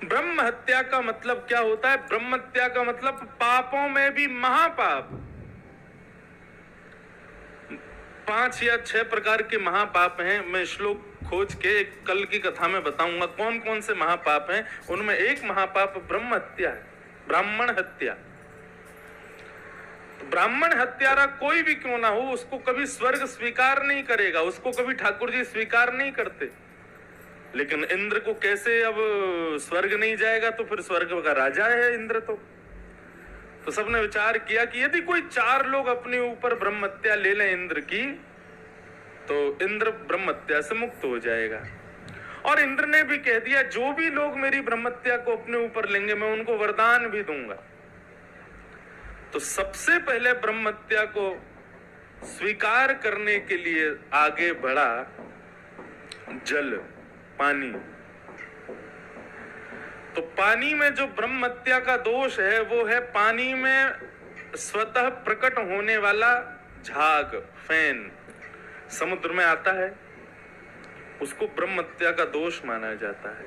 ब्रह्म हत्या का मतलब क्या होता है? ब्रह्म हत्या का मतलब पापों में भी महापाप। 5 या 6 प्रकार के महापाप हैं। मैं श्लोक खोज के एक कल की कथा में बताऊंगा कौन कौन से महापाप हैं। उनमें एक महापाप ब्रह्म हत्या है, ब्राह्मण हत्या। ब्राह्मण हत्यारा कोई भी क्यों ना हो, उसको कभी स्वर्ग स्वीकार नहीं करेगा, उसको कभी ठाकुर जी स्वीकार नहीं करते। लेकिन इंद्र को कैसे अब स्वर्ग नहीं जाएगा? तो फिर स्वर्ग का राजा है इंद्र। तो सबने विचार किया कि यदि कोई 4 लोग अपने ऊपर ब्रह्म हत्या ले लें इंद्र की, तो इंद्र ब्रह्म हत्या से मुक्त हो जाएगा। और इंद्र ने भी कह दिया, जो भी लोग मेरी ब्रह्म हत्या को अपने ऊपर लेंगे मैं उनको वरदान भी दूंगा। तो सबसे पहले ब्रह्म हत्या को स्वीकार करने के लिए आगे बढ़ा जल, पानी। तो पानी में जो ब्रह्म हत्या का दोष है वो है पानी में स्वतः प्रकट होने वाला झाग, फैन समुद्र में आता है, उसको ब्रह्म हत्या का दोष माना जाता है।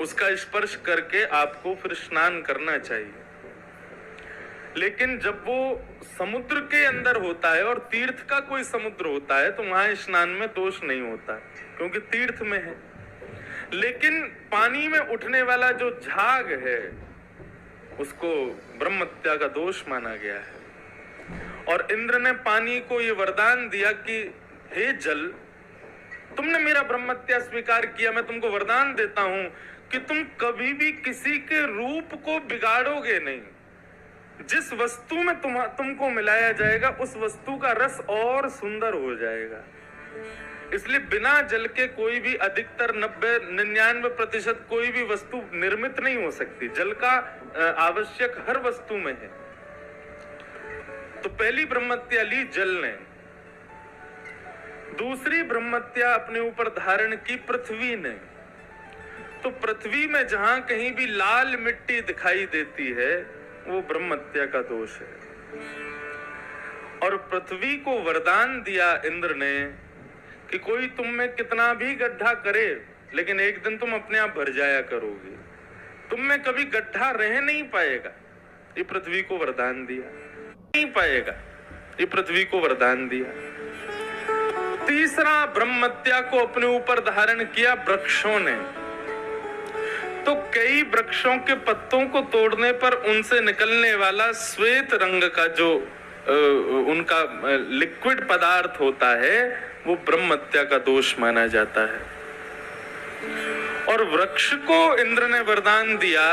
उसका स्पर्श करके आपको फिर स्नान करना चाहिए। लेकिन जब वो समुद्र के अंदर होता है और तीर्थ का कोई समुद्र होता है तो वहां स्नान में दोष नहीं होता, क्योंकि तीर्थ में है। लेकिन पानी में उठने वाला जो झाग है उसको ब्रह्म हत्या का दोष माना गया है। और इंद्र ने पानी को ये वरदान दिया कि हे जल, तुमने मेरा ब्रह्म हत्या स्वीकार किया, मैं तुमको वरदान देता हूं कि तुम कभी भी किसी के रूप को बिगाड़ोगे नहीं। जिस वस्तु में तुमको मिलाया जाएगा उस वस्तु का रस और सुंदर हो जाएगा। इसलिए बिना जल के कोई भी अधिकतर 90-99% कोई भी वस्तु निर्मित नहीं हो सकती। जल का आवश्यक हर वस्तु में है। तो पहली ब्रह्म हत्या ली जल ने। दूसरी ब्रह्म हत्या अपने ऊपर धारण की पृथ्वी ने। तो पृथ्वी में जहां कहीं भी लाल मिट्टी दिखाई देती है वो ब्रह्म हत्या का दोष है। और पृथ्वी को वरदान दिया इंद्र ने कि कोई तुम में कितना भी गड्ढा करे लेकिन एक दिन तुम अपने आप भर जाया करोगे, तुम में कभी गड्ढा रह नहीं पाएगा। ये पृथ्वी को वरदान दिया, नहीं पाएगा, ये पृथ्वी को वरदान दिया। तीसरा ब्रह्म हत्या को अपने ऊपर धारण किया वृक्षों ने। तो कई वृक्षों के पत्तों को तोड़ने पर उनसे निकलने वाला श्वेत रंग का जो उनका लिक्विड पदार्थ होता है वो ब्रह्म हत्या का दोष माना जाता है। और वृक्ष को इंद्र ने वरदान दिया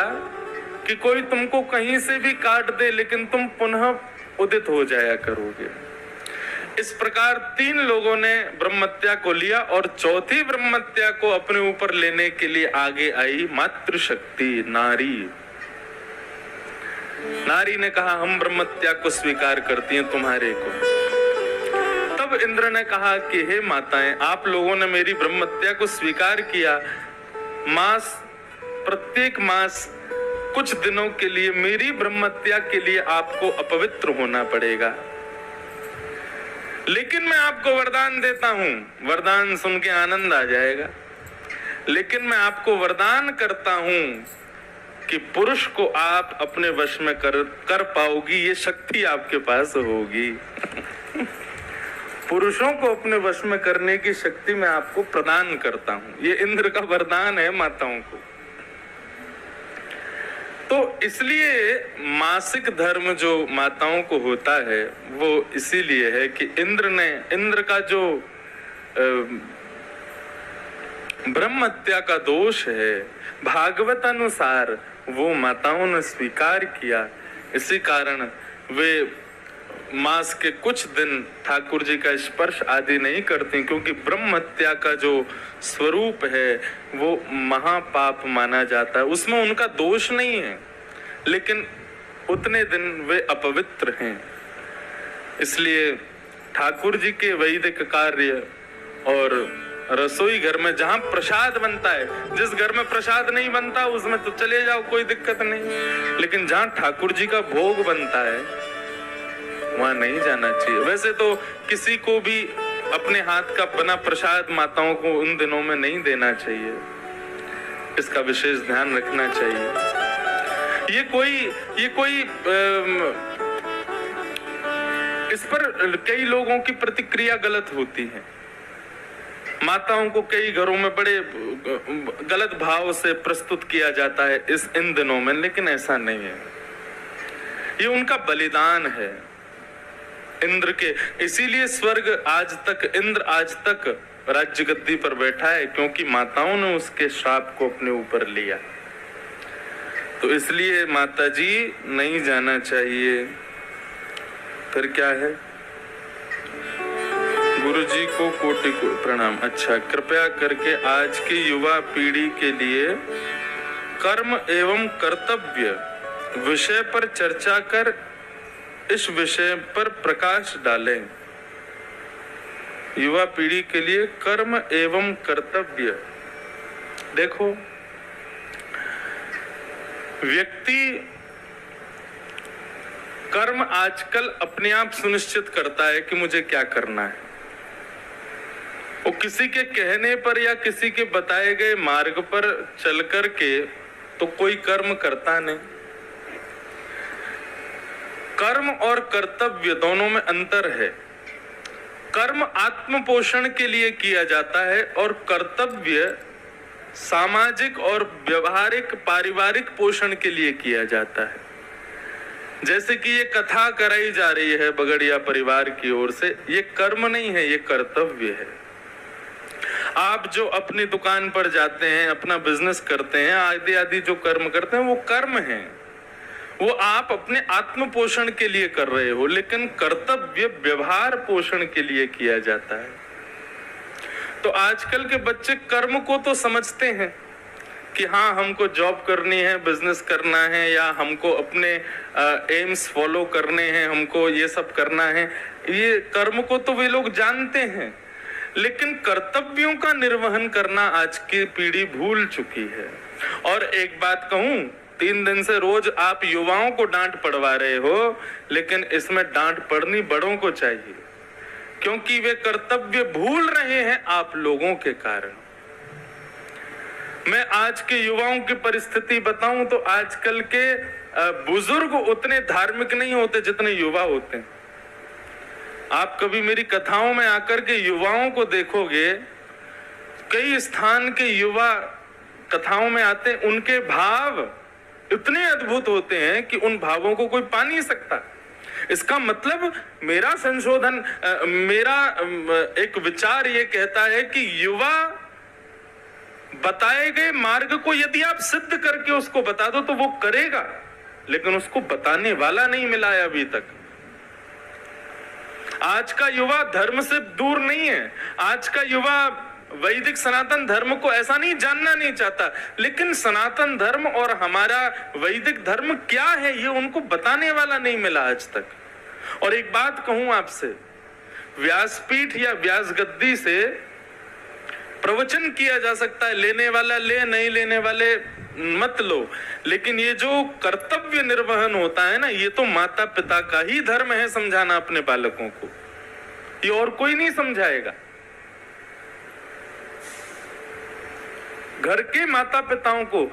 कि कोई तुमको कहीं से भी काट दे लेकिन तुम पुनः उदित हो जाया करोगे। इस प्रकार 3 लोगों ने ब्रह्म हत्या को लिया और चौथी ब्रह्म हत्या को अपने ऊपर लेने के लिए आगे आई मातृशक्ति नारी। नारी ने कहा हम ब्रह्म हत्या को स्वीकार करती हैं तुम्हारे को। तब इंद्र ने कहा कि हे माताएं, आप लोगों ने मेरी ब्रह्म हत्या को स्वीकार किया, प्रत्येक मास कुछ दिनों के लिए मेरी ब्रह्म हत्या के लिए आपको अपवित्र होना पड़ेगा। लेकिन मैं आपको वरदान देता हूं, वरदान सुन के आनंद आ जाएगा, लेकिन मैं आपको वरदान करता हूं कि पुरुष को आप अपने वश में कर पाओगी, ये शक्ति आपके पास होगी। पुरुषों को अपने वश में करने की शक्ति मैं आपको प्रदान करता हूं। ये इंद्र का वरदान है माताओं को। तो इसलिए मासिक धर्म जो माताओं को होता है वो इसीलिए है कि इंद्र का जो ब्रह्म हत्या का दोष है भागवत अनुसार वो माताओं ने स्वीकार किया। इसी कारण वे मास के कुछ दिन ठाकुर जी का स्पर्श आदि नहीं करती, क्योंकि ब्रह्म हत्या का जो स्वरूप है वो महापाप माना जाता है। उसमें उनका दोष नहीं है, लेकिन उतने दिन वे अपवित्र हैं। इसलिए ठाकुर जी के वैदिक कार्य और रसोई घर में जहां प्रसाद बनता है, जिस घर में प्रसाद नहीं बनता उसमें तो चले जाओ, कोई दिक्कत नहीं, लेकिन जहां ठाकुर जी का भोग बनता है वहां नहीं जाना चाहिए। वैसे तो किसी को भी अपने हाथ का बना प्रसाद माताओं को उन दिनों में नहीं देना चाहिए, इसका विशेष ध्यान रखना चाहिए। ये कोई इस पर कई लोगों की प्रतिक्रिया गलत होती है। माताओं को कई घरों में बड़े गलत भाव से प्रस्तुत किया जाता है इन दिनों में, लेकिन ऐसा नहीं है। ये उनका बलिदान है इंद्र के, इसीलिए इंद्र आज तक राज्य गद्दी पर बैठा है, क्योंकि माताओं ने उसके श्राप को अपने ऊपर लिया। तो इसलिए माता जी नहीं जाना चाहिए। फिर क्या है? गुरु जी को कोटि प्रणाम। अच्छा, कृपया करके आज की युवा पीढ़ी के लिए कर्म एवं कर्तव्य विषय पर चर्चा कर इस विषय पर प्रकाश डालें। युवा पीढ़ी के लिए कर्म एवं कर्तव्य। देखो, व्यक्ति कर्म आजकल अपने आप सुनिश्चित करता है कि मुझे क्या करना है। वो किसी के कहने पर या किसी के बताए गए मार्ग पर चल कर के तो कोई कर्म करता नहीं। कर्म और कर्तव्य दोनों में अंतर है। कर्म आत्म पोषण के लिए किया जाता है और कर्तव्य सामाजिक और व्यवहारिक पारिवारिक पोषण के लिए किया जाता है। जैसे कि ये कथा कराई जा रही है बगड़िया परिवार की ओर से, ये कर्म नहीं है, ये कर्तव्य है। आप जो अपनी दुकान पर जाते हैं, अपना बिजनेस करते हैं, आदि आदि जो कर्म करते हैं, वो कर्म है। वो आप अपने आत्म पोषण के लिए कर रहे हो, लेकिन कर्तव्य व्यवहार पोषण के लिए किया जाता है। तो आजकल के बच्चे कर्म को तो समझते हैं कि हाँ, हमको जॉब करनी है, बिजनेस करना है, या हमको अपने एम्स फॉलो करने हैं, हमको ये सब करना है। ये कर्म को तो वे लोग जानते हैं, लेकिन कर्तव्यों का निर्वहन करना आज की पीढ़ी भूल चुकी है। और एक बात कहूं, 3 दिन से रोज आप युवाओं को डांट पड़वा रहे हो, लेकिन इसमें डांट पड़नी बड़ों को चाहिए, क्योंकि वे कर्तव्य भूल रहे हैं आप लोगों के कारण। मैं आज के युवाओं की परिस्थिति बताऊं तो आजकल के बुजुर्ग उतने धार्मिक नहीं होते जितने युवा होते हैं। आप कभी मेरी कथाओं में आकर के युवाओं को देखोगे, कई स्थान के युवा कथाओं में आते हैं, उनके भाव इतने अद्भुत होते हैं कि उन भावों को कोई पा नहीं सकता। इसका मतलब मेरा संशोधन, मेरा एक विचार ये कहता है कि युवा बताए गए मार्ग को यदि आप सिद्ध करके उसको बता दो तो वो करेगा, लेकिन उसको बताने वाला नहीं मिला है अभी तक। आज का युवा धर्म से दूर नहीं है। आज का युवा वैदिक सनातन धर्म को ऐसा नहीं जानना नहीं चाहता, लेकिन सनातन धर्म और हमारा वैदिक धर्म क्या है ये उनको बताने वाला नहीं मिला आज तक। और एक बात कहूं आपसे, व्यासपीठ या व्यास गद्दी से प्रवचन किया जा सकता है, लेने वाला ले, नहीं लेने वाले मत लो, लेकिन ये जो कर्तव्य निर्वहन होता है ना, ये तो माता पिता का ही धर्म है समझाना अपने बालकों को, ये और कोई नहीं समझाएगा। घर के माता पिताओं को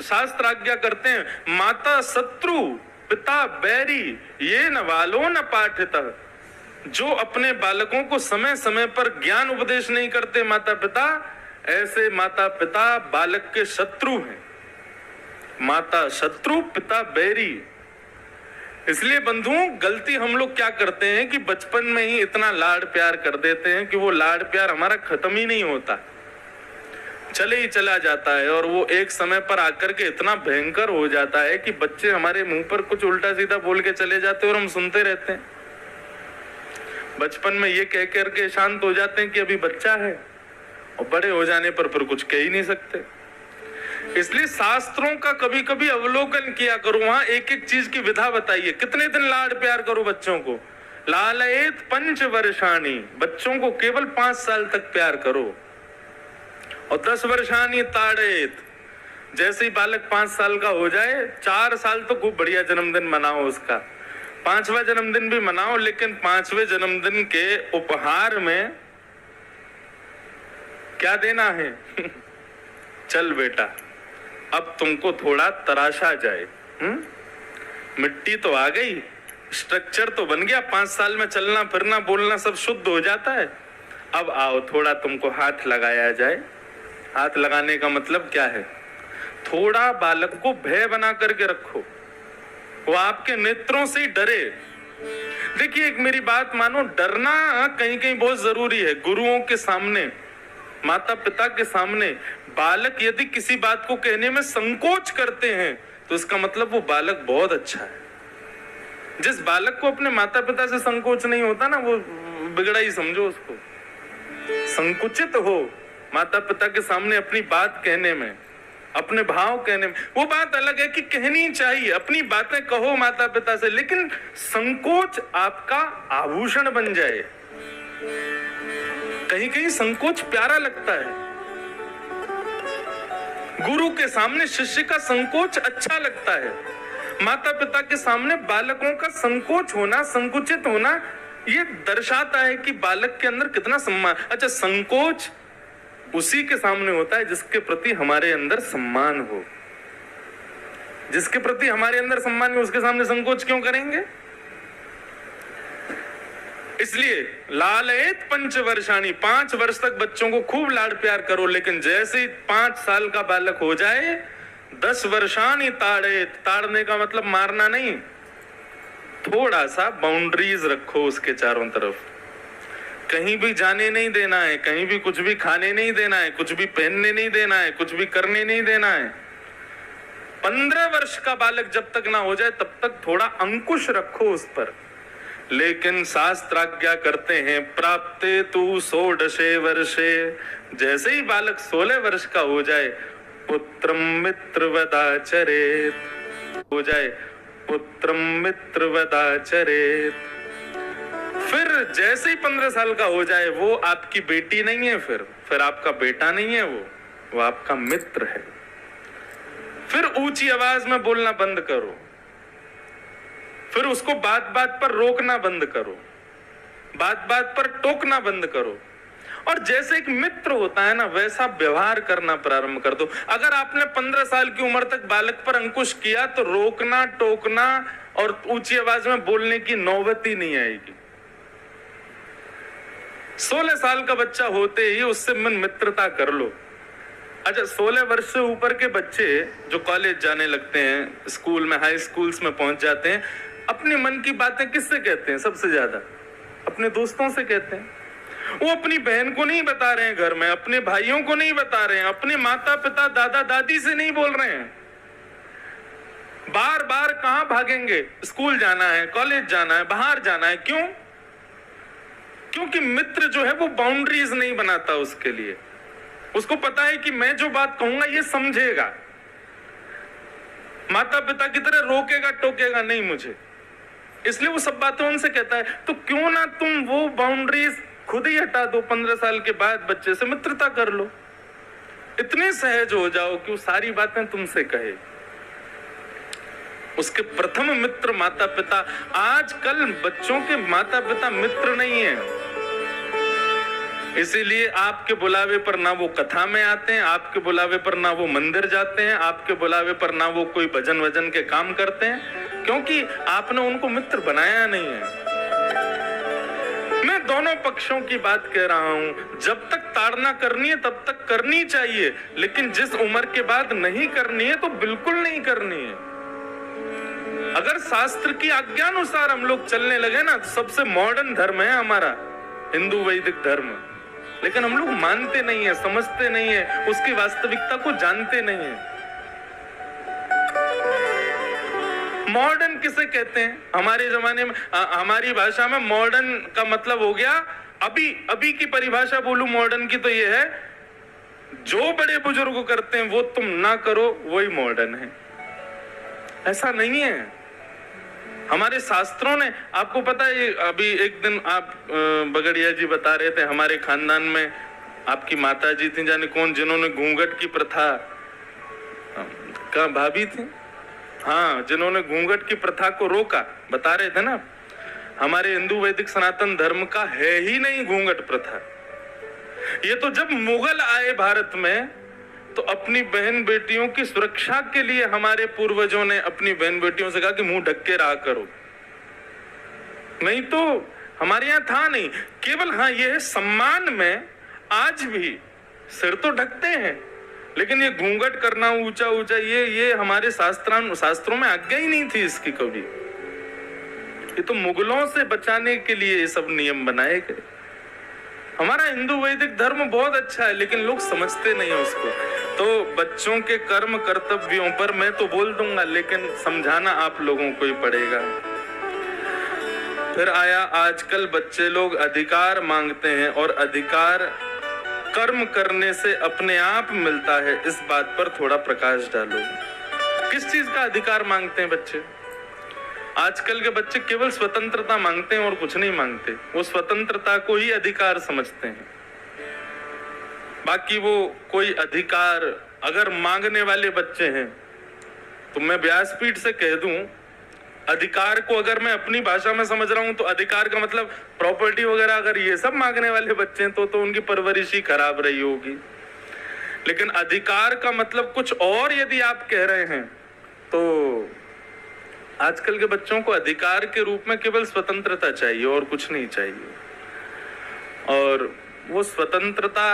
शास्त्र आज्ञा करते हैं, माता शत्रु पिता बैरी, ये न वालो न पाठितः। जो अपने बालकों को समय समय पर ज्ञान उपदेश नहीं करते माता पिता, ऐसे माता पिता बालक के शत्रु हैं। माता शत्रु पिता बैरी। इसलिए बंधुओं, गलती हम लोग क्या करते हैं कि बचपन में ही इतना लाड प्यार कर देते हैं कि वो लाड प्यार हमारा खत्म ही नहीं होता, चले ही चला जाता है। और वो एक समय पर आकर के इतना भयंकर हो जाता है कि बच्चे हमारे मुंह पर कुछ उल्टा सीधा बोल के चले जाते हैं और हम सुनते रहते हैं। बचपन में ये कह करके शांत हो जाते हैं कि अभी बच्चा है, और बड़े हो जाने पर फिर कुछ कह ही नहीं सकते। इसलिए शास्त्रों का कभी कभी अवलोकन किया करो, वहां एक एक चीज की विधा बताइए। कितने दिन लाड प्यार करो बच्चों को, लालयेत 5 वर्षाणी, बच्चों को केवल 5 साल तक प्यार करो। और 10 वर्षाणी ताड़ेत, जैसे ही बालक 5 साल का हो जाए, 4 साल तो खूब बढ़िया जन्मदिन मनाओ उसका, 5वां जन्मदिन भी मनाओ, लेकिन 5वें जन्मदिन के उपहार में क्या देना है? चल बेटा, अब तुमको थोड़ा तराशा जाए। मिट्टी तो आ गई, स्ट्रक्चर तो बन गया, 5 साल में चलना फिरना बोलना सब शुद्ध हो जाता है। अब आओ थोड़ा तुमको हाथ लगाया जाए। हाथ लगाने का मतलब क्या है? थोड़ा बालक को भय बना करके रखो, वो आपके नेत्रों से ही डरे। देखिए एक मेरी बात मानो, डरना कहीं कहीं बहुत जरूरी है। गुरुओं के सामने, माता पिता के सामने बालक यदि किसी बात को कहने में संकोच करते हैं तो इसका मतलब वो बालक बहुत अच्छा है। जिस बालक को अपने माता पिता से संकोच नहीं होता ना, वो बिगड़ा ही समझो उसको। संकुचित हो माता पिता के सामने अपनी बात कहने में, अपने भाव कहने में। वो बात अलग है कि कहनी चाहिए, अपनी बातें कहो माता पिता से, लेकिन संकोच आपका आभूषण बन जाए। कहीं कहीं संकोच प्यारा लगता है। गुरु के सामने शिष्य का संकोच अच्छा लगता है। माता पिता के सामने बालकों का संकोच होना, संकुचित होना, ये दर्शाता है कि बालक के अंदर कितना सम्मान। अच्छा, संकोच उसी के सामने होता है जिसके प्रति हमारे अंदर सम्मान हो। जिसके प्रति हमारे अंदर सम्मान हो उसके सामने संकोच क्यों करेंगे? इसलिए लालयेत पंचवर्षाणि, 5 वर्ष तक बच्चों को खूब लाड़ प्यार करो, लेकिन जैसे ही 5 साल का बालक हो जाए 10 वर्षाणि ताड़ेत। ताड़ने का मतलब मारना नहीं, थोड़ा सा बाउंड्रीज रखो उसके चारों तरफ। कहीं भी जाने नहीं देना है, कहीं भी कुछ भी खाने नहीं देना है, कुछ भी पहनने नहीं देना है, कुछ भी करने नहीं देना है। 15 वर्ष का बालक जब तक ना हो जाए तब तक थोड़ा अंकुश रखो उस पर। लेकिन शास्त्राज्ञा करते हैं प्राप्ते तु 16 वर्षे, जैसे ही बालक 16 वर्ष का हो जाए पुत्रम मित्रवदाचरेत, हो जाए पुत्रम मित्रवदाचरेत। फिर जैसे ही 15 साल का हो जाए वो आपकी बेटी नहीं है, फिर आपका बेटा नहीं है, वो आपका मित्र है। फिर ऊंची आवाज में बोलना बंद करो, फिर उसको बात बात पर रोकना बंद करो, बात बात पर टोकना बंद करो, और जैसे एक मित्र होता है ना वैसा व्यवहार करना प्रारंभ कर दो। अगर आपने 15 साल की उम्र तक बालक पर अंकुश किया तो रोकना, टोकना और ऊंची आवाज में बोलने की नौबत ही नहीं आएगी। 16 साल का बच्चा होते ही उससे मित्रता कर लो। अच्छा, 16 वर्ष से ऊपर के बच्चे जो कॉलेज जाने लगते हैं, स्कूल में, हाई स्कूल्स में पहुंच जाते हैं, अपने मन की बातें किससे कहते हैं? सबसे ज्यादा अपने दोस्तों से कहते हैं। वो अपनी बहन को नहीं बता रहे हैं घर में, अपने भाइयों को नहीं बता रहे हैं, अपने माता पिता दादा दादी से नहीं बोल रहे हैं। बार बार कहां भागेंगे? स्कूल जाना है, कॉलेज जाना है, बाहर जाना है। क्यों? क्योंकि मित्र जो है वो बाउंड्रीज नहीं बनाता उसके लिए। उसको पता है कि मैं जो बात कहूंगा ये समझेगा। माता पिता की तरह रोकेगा टोकेगा नहीं मुझे, इसलिए वो सब बातें उनसे कहता है। तो क्यों ना तुम वो बाउंड्रीज खुद ही हटा दो, 15 साल के बाद बच्चे से मित्रता कर लो। इतने सहज हो जाओ कि वो सारी बातें तुमसे कहे। उसके प्रथम मित्र माता पिता। आजकल बच्चों के माता पिता मित्र नहीं है, इसीलिए आपके बुलावे पर ना वो कथा में आते हैं, आपके बुलावे पर ना वो मंदिर जाते हैं, आपके बुलावे पर ना वो कोई भजन वजन के काम करते हैं, क्योंकि आपने उनको मित्र बनाया नहीं है। मैं दोनों पक्षों की बात कह रहा हूं। जब तक ताड़ना करनी है तब तक करनी चाहिए, लेकिन जिस उम्र के बाद नहीं करनी है तो बिल्कुल नहीं करनी है। अगर शास्त्र की आज्ञानुसार हम लोग चलने लगे ना तो सबसे मॉडर्न धर्म है हमारा हिंदू वैदिक धर्म, लेकिन हम लोग मानते नहीं है, समझते नहीं है, उसकी वास्तविकता को जानते नहीं है। मॉडर्न किसे कहते हैं? हमारे जमाने में, हमारी भाषा में मॉडर्न का मतलब हो गया अभी। अभी की परिभाषा बोलूं मॉडर्न की तो ये है, जो बड़े बुजुर्ग करते हैं वो तुम ना करो, वही मॉडर्न है। ऐसा नहीं है। हमारे शास्त्रों ने, आपको पता है, अभी एक दिन आप बगड़िया जी बता रहे थे, हमारे खानदान में आपकी माता जी थी जाने कौन, जिन्होंने घूंघट की प्रथा का, भाभी थी, हाँ, जिन्होंने घूंघट की प्रथा को रोका। बता रहे थे ना, हमारे हिंदू वैदिक सनातन धर्म का है ही नहीं घूंघट प्रथा। ये तो जब मुगल आए भारत में तो अपनी बहन बेटियों की सुरक्षा के लिए हमारे पूर्वजों ने अपनी बहन बेटियों से कहा कि मुंह ढक के रहा करो। नहीं तो हमारे यहाँ था नहीं। केवल हाँ ये है, सम्मान में आज भी सिर तो ढकते हैं, लेकिन ये घूंघट करना ऊंचा ऊंचा ये हमारे शास्त्रों में आज्ञा ही नहीं थी इसकी कभी। ये तो मुगलों से बचाने के लिए ये सब नियम बनाए गए। हमारा हिंदू वैदिक धर्म बहुत अच्छा है, लेकिन लोग समझते नहीं है उसको। तो बच्चों के कर्म कर्तव्यों पर मैं तो बोल दूंगा, लेकिन समझाना आप लोगों को ही पड़ेगा। फिर आया आजकल बच्चे लोग अधिकार मांगते हैं, और अधिकार कर्म करने से अपने आप मिलता है। इस बात पर थोड़ा प्रकाश डालो। किस चीज का अधिकार मांगते हैं बच्चे? आजकल के बच्चे केवल स्वतंत्रता मांगते हैं और कुछ नहीं मांगते। वो स्वतंत्रता को ही अधिकार समझते हैं। बाकी वो कोई अधिकार अगर मांगने वाले बच्चे हैं तो मैं व्यासपीठ से कह दूं, अधिकार को अगर मैं अपनी भाषा में समझ रहा हूं तो अधिकार का मतलब प्रॉपर्टी वगैरह, अगर ये सब मांगने वाले बच्चे हैं तो उनकी परवरिश ही खराब रही होगी। लेकिन अधिकार का मतलब कुछ और यदि आप कह रहे हैं तो आजकल के बच्चों को अधिकार के रूप में केवल स्वतंत्रता चाहिए और कुछ नहीं चाहिए। और वो स्वतंत्रता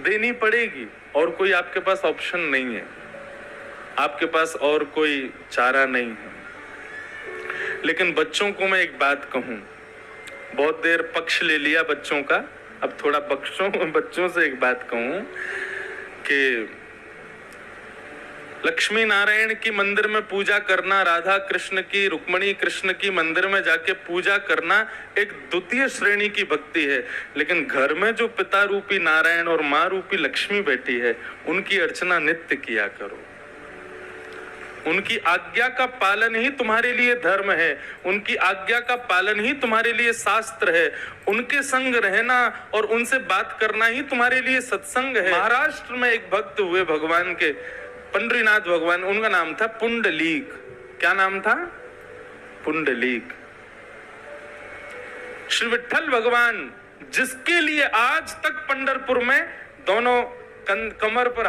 देनी पड़ेगी और कोई आपके पास ऑप्शन नहीं है, आपके पास और कोई चारा नहीं है। लेकिन बच्चों को मैं एक बात कहूं, बहुत देर पक्ष ले लिया बच्चों का, अब थोड़ा बच्चों से एक बात कहूं कि लक्ष्मी नारायण की मंदिर में पूजा करना, राधा कृष्ण की, रुक्मणी कृष्ण की मंदिर में जाके पूजा करना एक द्वितीय श्रेणी की भक्ति है। लेकिन घर में जो पिता रूपी नारायण और माँ रूपी लक्ष्मी बैठी है, उनकी अर्चना नित्य किया करो। उनकी आज्ञा का पालन ही तुम्हारे लिए धर्म है, उनकी आज्ञा का पालन ही तुम्हारे लिए शास्त्र है। उनके संग रहना और उनसे बात करना ही तुम्हारे लिए सत्संग है। महाराष्ट्र में एक भक्त हुए भगवान के, पंडरीनाथ भगवान, उनका नाम था पुंडलीक। क्या नाम था? पुंडलीक। श्री विठ्ठल भगवान जिसके लिए आज तक पंढरपुर में दोनों कमर पर